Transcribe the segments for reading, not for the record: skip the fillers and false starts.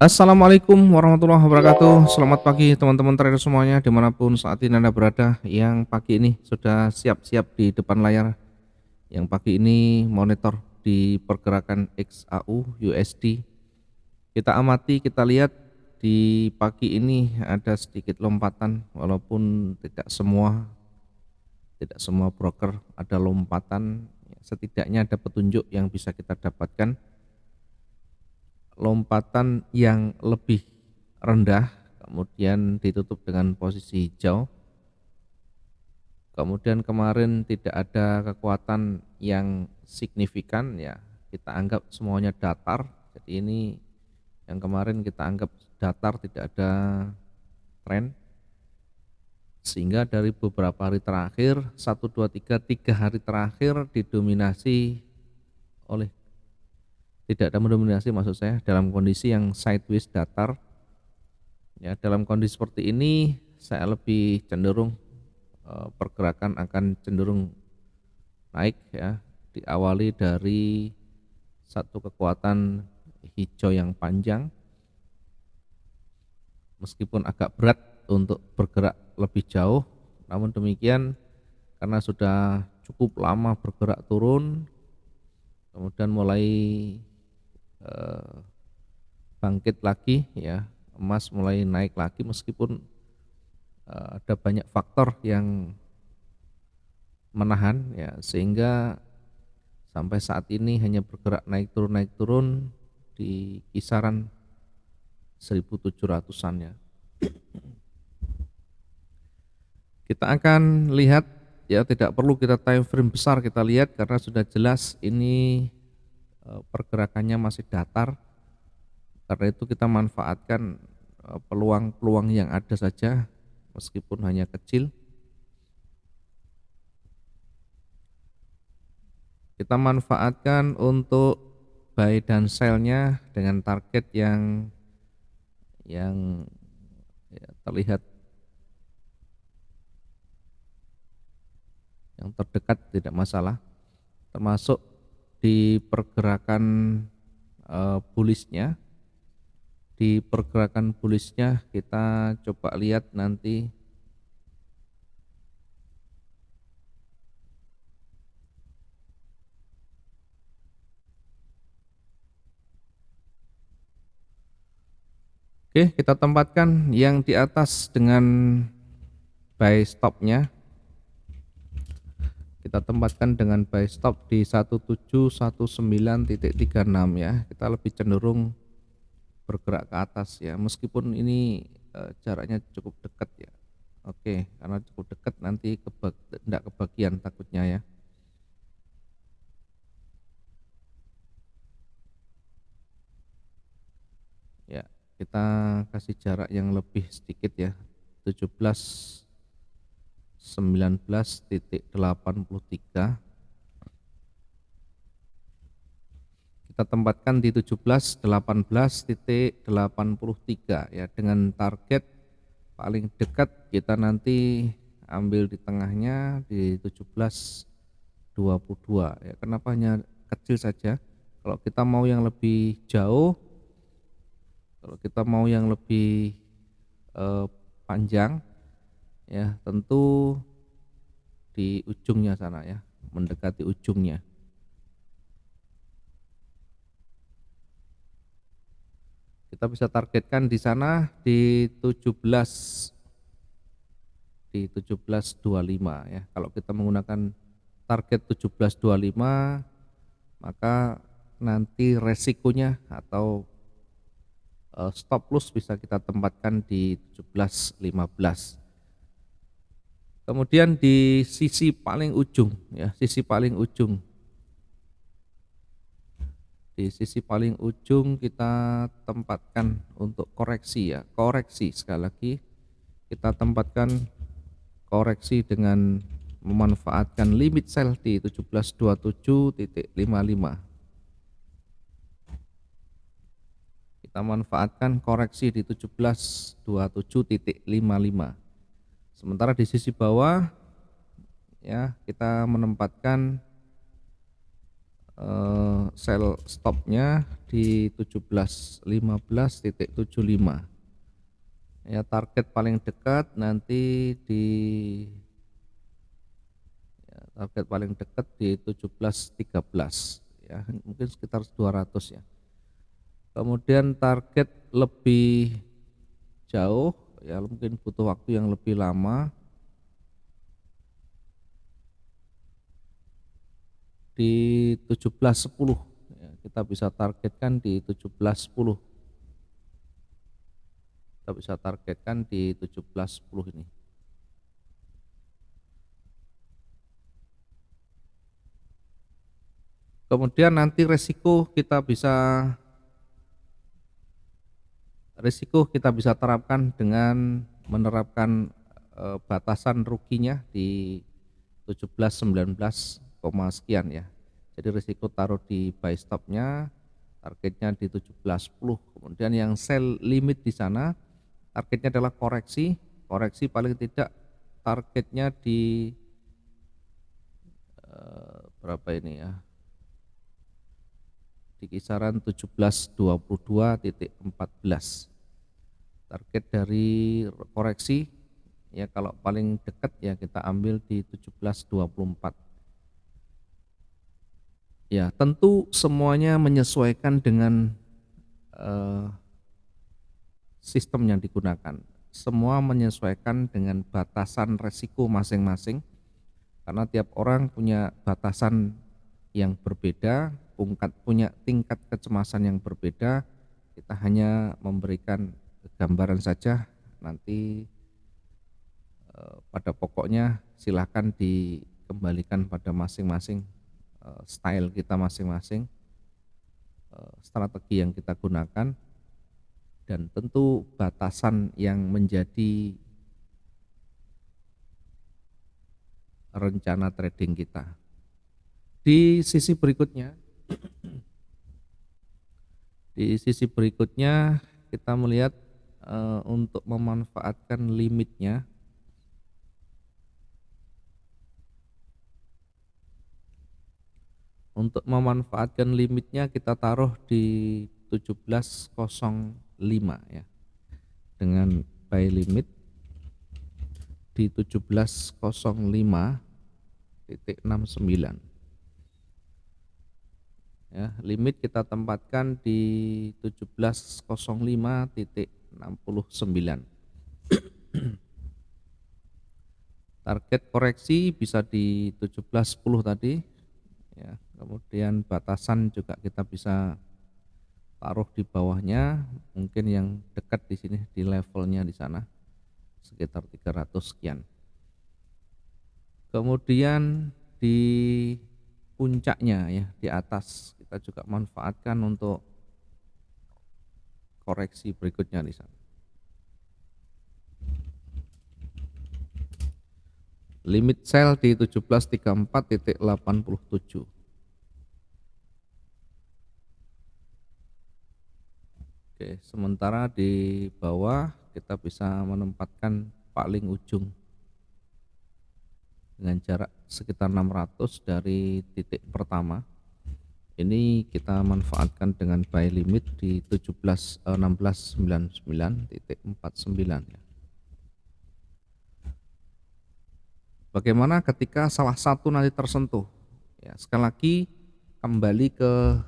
Assalamualaikum warahmatullahi wabarakatuh. Selamat pagi teman-teman trader semuanya dimanapun saat ini Anda berada. Yang pagi ini sudah siap-siap di depan layar. Yang pagi ini monitor di pergerakan XAU USD. Kita amati, kita lihat di pagi ini ada sedikit lompatan walaupun tidak semua broker ada lompatan. Setidaknya ada petunjuk yang bisa kita dapatkan. Lompatan yang lebih rendah kemudian ditutup dengan posisi hijau. Kemudian kemarin tidak ada kekuatan yang signifikan, ya kita anggap semuanya datar. Jadi ini yang kemarin kita anggap datar, tidak ada tren, sehingga dari beberapa hari terakhir 1, 2, 3 hari terakhir didominasi oleh, tidak ada mendominasi maksud saya, dalam kondisi yang sideways datar. Ya, dalam kondisi seperti ini saya lebih cenderung pergerakan akan cenderung naik, ya, diawali dari satu kekuatan hijau yang panjang, meskipun agak berat untuk bergerak lebih jauh, namun demikian karena sudah cukup lama bergerak turun, kemudian mulai eh, bangkit lagi, ya, emas mulai naik lagi meskipun ada banyak faktor yang menahan, ya, sehingga sampai saat ini hanya bergerak naik turun di kisaran 1700-an, ya. Kita akan lihat, ya, tidak perlu kita time frame besar, kita lihat karena sudah jelas ini pergerakannya masih datar. Karena itu kita manfaatkan peluang-peluang yang ada saja meskipun hanya kecil. Kita manfaatkan untuk buy dan sell-nya dengan target yang ya, terlihat yang terdekat tidak masalah, termasuk di pergerakan bullishnya. Di pergerakan bullishnya kita coba lihat nanti. Oke, kita tempatkan yang di atas dengan buy stopnya. Kita tempatkan dengan buy stop di 1719.36, ya. Kita lebih cenderung bergerak ke atas, ya, meskipun ini jaraknya cukup dekat, ya. Oke, karena cukup dekat nanti tidak kebagian takutnya, ya. Ya, kita kasih jarak yang lebih sedikit, ya. 1719.83. Kita tempatkan di 1718.83, ya, dengan target paling dekat kita nanti ambil di tengahnya di 1722, ya. Kenapa hanya kecil saja? Kalau kita mau yang lebih jauh, kalau kita mau yang lebih panjang, ya, tentu di ujungnya sana, ya, mendekati ujungnya. Kita bisa targetkan di sana di 1725, ya. Kalau kita menggunakan target 1725, maka nanti resikonya atau stop loss bisa kita tempatkan di 1715. Kemudian di sisi paling ujung, ya, di sisi paling ujung kita tempatkan untuk koreksi, ya, koreksi sekali lagi kita tempatkan koreksi dengan memanfaatkan limit sell di 1727.55. Kita manfaatkan koreksi di 1727.55. Sementara di sisi bawah, ya, kita menempatkan sell stopnya di 17.15.75 ya. Target paling dekat nanti di target paling dekat di 17.13 ya, mungkin sekitar 200 ya. Kemudian target lebih jauh ya, mungkin butuh waktu yang lebih lama di 17.10 ya, kita bisa targetkan di 17.10, kita bisa targetkan di 17.10 ini. Kemudian nanti risiko kita bisa terapkan dengan menerapkan batasan ruginya di 17, 19, sekian ya. Jadi risiko taruh di buy stopnya, targetnya di 17.10. Kemudian yang sell limit di sana targetnya adalah koreksi paling tidak targetnya di berapa ini ya, di kisaran 17.22.14. Target dari koreksi ya, kalau paling dekat ya kita ambil di 17.24. Ya, tentu semuanya menyesuaikan dengan sistem yang digunakan. Semua menyesuaikan dengan batasan resiko masing-masing, karena tiap orang punya batasan yang berbeda, punya tingkat kecemasan yang berbeda. Kita hanya memberikan gambaran saja, nanti pada pokoknya silakan dikembalikan pada masing-masing style kita masing-masing, strategi yang kita gunakan, dan tentu batasan yang menjadi rencana trading kita. Di sisi berikutnya kita melihat untuk memanfaatkan limitnya. Untuk memanfaatkan limitnya kita taruh di 17.05 ya, dengan buy limit di 17.05.69 ya. Limit kita tempatkan di 17.05.69. Target koreksi bisa di 17.10 tadi ya. Kemudian batasan juga kita bisa taruh di bawahnya, mungkin yang dekat di sini di levelnya di sana sekitar 300 sekian. Kemudian di puncaknya ya, di atas kita juga manfaatkan untuk koreksi berikutnya di sana. Limit sell di 17.34.87. Oke, sementara di bawah kita bisa menempatkan paling ujung dengan jarak sekitar 600 dari titik pertama. Ini kita manfaatkan dengan buy limit di 1699.49 ya. Bagaimana ketika salah satu nanti tersentuh? Ya, sekali lagi kembali ke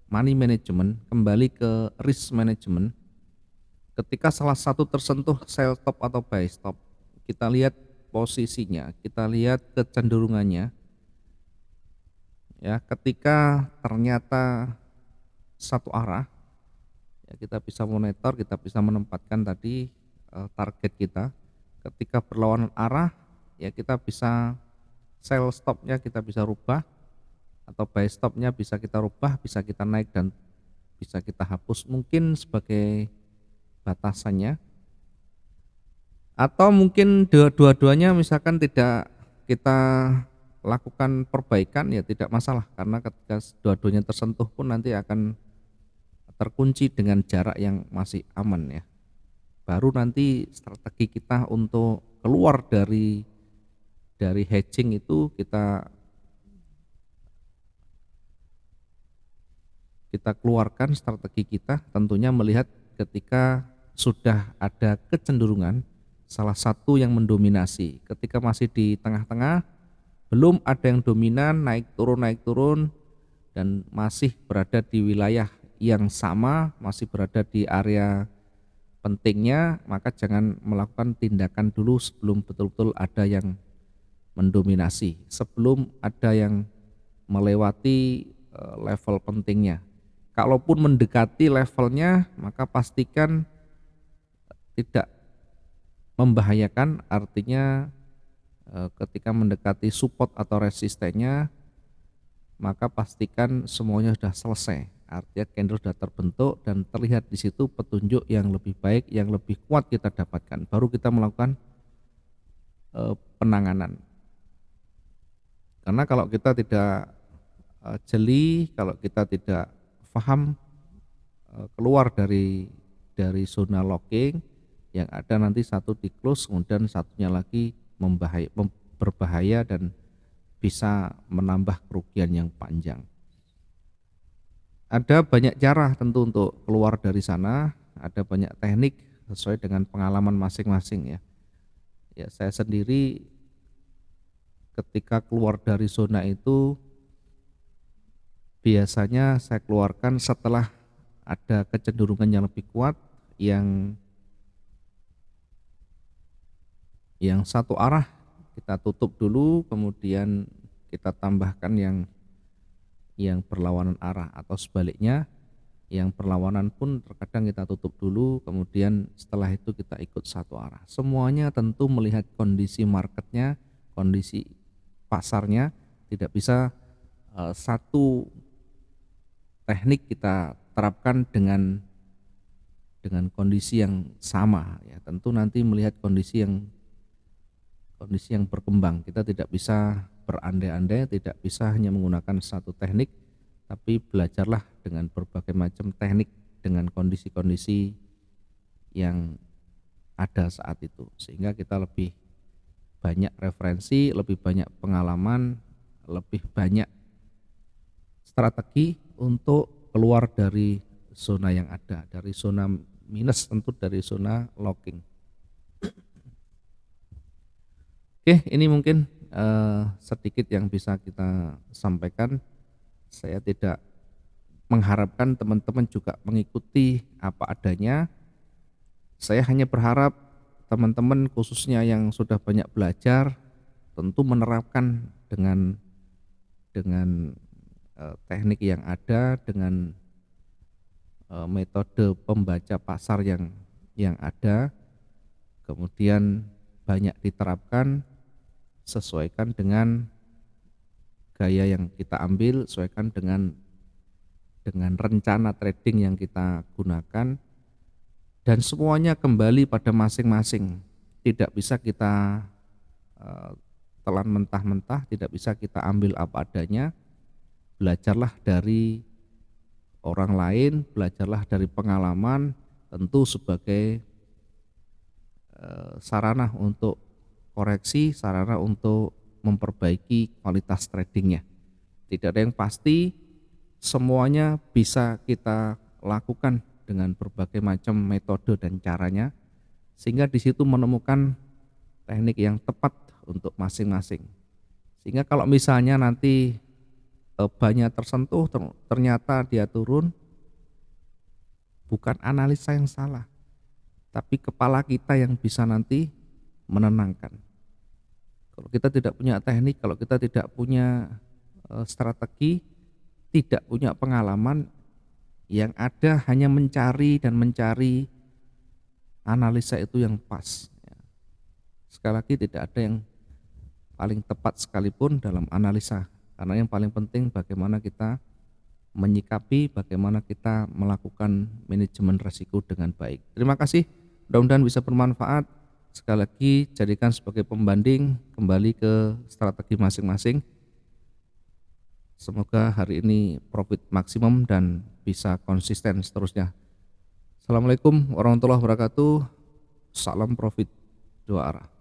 money management, kembali ke risk management. Ketika salah satu tersentuh sell stop atau buy stop, kita lihat posisinya, kita lihat kecenderungannya. Ya, ketika ternyata satu arah, ya kita bisa monitor, kita bisa menempatkan tadi target kita. Ketika berlawanan arah, ya kita bisa sell stopnya kita bisa rubah, atau buy stopnya bisa kita rubah, bisa kita naik dan bisa kita hapus mungkin sebagai batasannya, atau mungkin dua-duanya misalkan tidak kita lakukan perbaikan ya tidak masalah, karena ketika dua-duanya tersentuh pun nanti akan terkunci dengan jarak yang masih aman ya. Baru nanti strategi kita untuk keluar dari hedging itu kita kita keluarkan strategi kita tentunya melihat ketika sudah ada kecenderungan salah satu yang mendominasi. Ketika masih di tengah-tengah, belum ada yang dominan, naik turun dan masih berada di wilayah yang sama, masih berada di area pentingnya, maka jangan melakukan tindakan dulu sebelum betul-betul ada yang mendominasi, sebelum ada yang melewati level pentingnya. Kalaupun mendekati levelnya, maka pastikan tidak membahayakan, artinya ketika mendekati support atau resistennya, maka pastikan semuanya sudah selesai. Artinya candle sudah terbentuk dan terlihat di situ petunjuk yang lebih baik, yang lebih kuat kita dapatkan. Baru kita melakukan penanganan. Karena kalau kita tidak jeli, kalau kita tidak paham keluar dari zona locking, yang ada nanti satu di close, kemudian satunya lagi berbahaya dan bisa menambah kerugian yang panjang. Ada banyak cara tentu untuk keluar dari sana, ada banyak teknik sesuai dengan pengalaman masing-masing ya. Ya, saya sendiri ketika keluar dari zona itu biasanya saya keluarkan setelah ada kecenderungan yang lebih kuat, yang satu arah kita tutup dulu, kemudian kita tambahkan yang berlawanan arah, atau sebaliknya yang berlawanan pun terkadang kita tutup dulu, kemudian setelah itu kita ikut satu arah. Semuanya tentu melihat kondisi marketnya, kondisi pasarnya, tidak bisa satu teknik kita terapkan dengan kondisi yang sama ya. Tentu nanti melihat kondisi yang berkembang. Kita tidak bisa berandai-andai, tidak bisa hanya menggunakan satu teknik, tapi belajarlah dengan berbagai macam teknik dengan kondisi-kondisi yang ada saat itu, sehingga kita lebih banyak referensi, lebih banyak pengalaman, lebih banyak strategi untuk keluar dari zona yang ada, dari zona minus, tentu dari zona locking. Oke, ini mungkin sedikit yang bisa kita sampaikan. Saya tidak mengharapkan teman-teman juga mengikuti apa adanya. Saya hanya berharap teman-teman khususnya yang sudah banyak belajar tentu menerapkan dengan teknik yang ada, dengan metode pembaca pasar yang ada, kemudian banyak diterapkan, sesuaikan dengan gaya yang kita ambil, sesuaikan dengan rencana trading yang kita gunakan, dan semuanya kembali pada masing-masing. Tidak bisa kita telan mentah-mentah, tidak bisa kita ambil apa adanya. Belajarlah dari orang lain, belajarlah dari pengalaman, tentu sebagai sarana untuk koreksi, sarana untuk memperbaiki kualitas tradingnya. Tidak ada yang pasti, semuanya bisa kita lakukan dengan berbagai macam metode dan caranya, sehingga di situ menemukan teknik yang tepat untuk masing-masing. Sehingga kalau misalnya nanti banyak tersentuh, ternyata dia turun, bukan analisa yang salah, tapi kepala kita yang bisa nanti menenangkan. Kalau kita tidak punya teknik, kalau kita tidak punya strategi, tidak punya pengalaman, yang ada hanya mencari analisa itu yang pas. Sekali lagi, tidak ada yang paling tepat sekalipun dalam analisa, karena yang paling penting bagaimana kita menyikapi, bagaimana kita melakukan manajemen risiko dengan baik. Terima kasih, mudah-mudahan bisa bermanfaat. Sekali lagi, jadikan sebagai pembanding, kembali ke strategi masing-masing. Semoga hari ini profit maksimum dan bisa konsisten seterusnya. Assalamualaikum warahmatullahi wabarakatuh. Salam profit dua arah.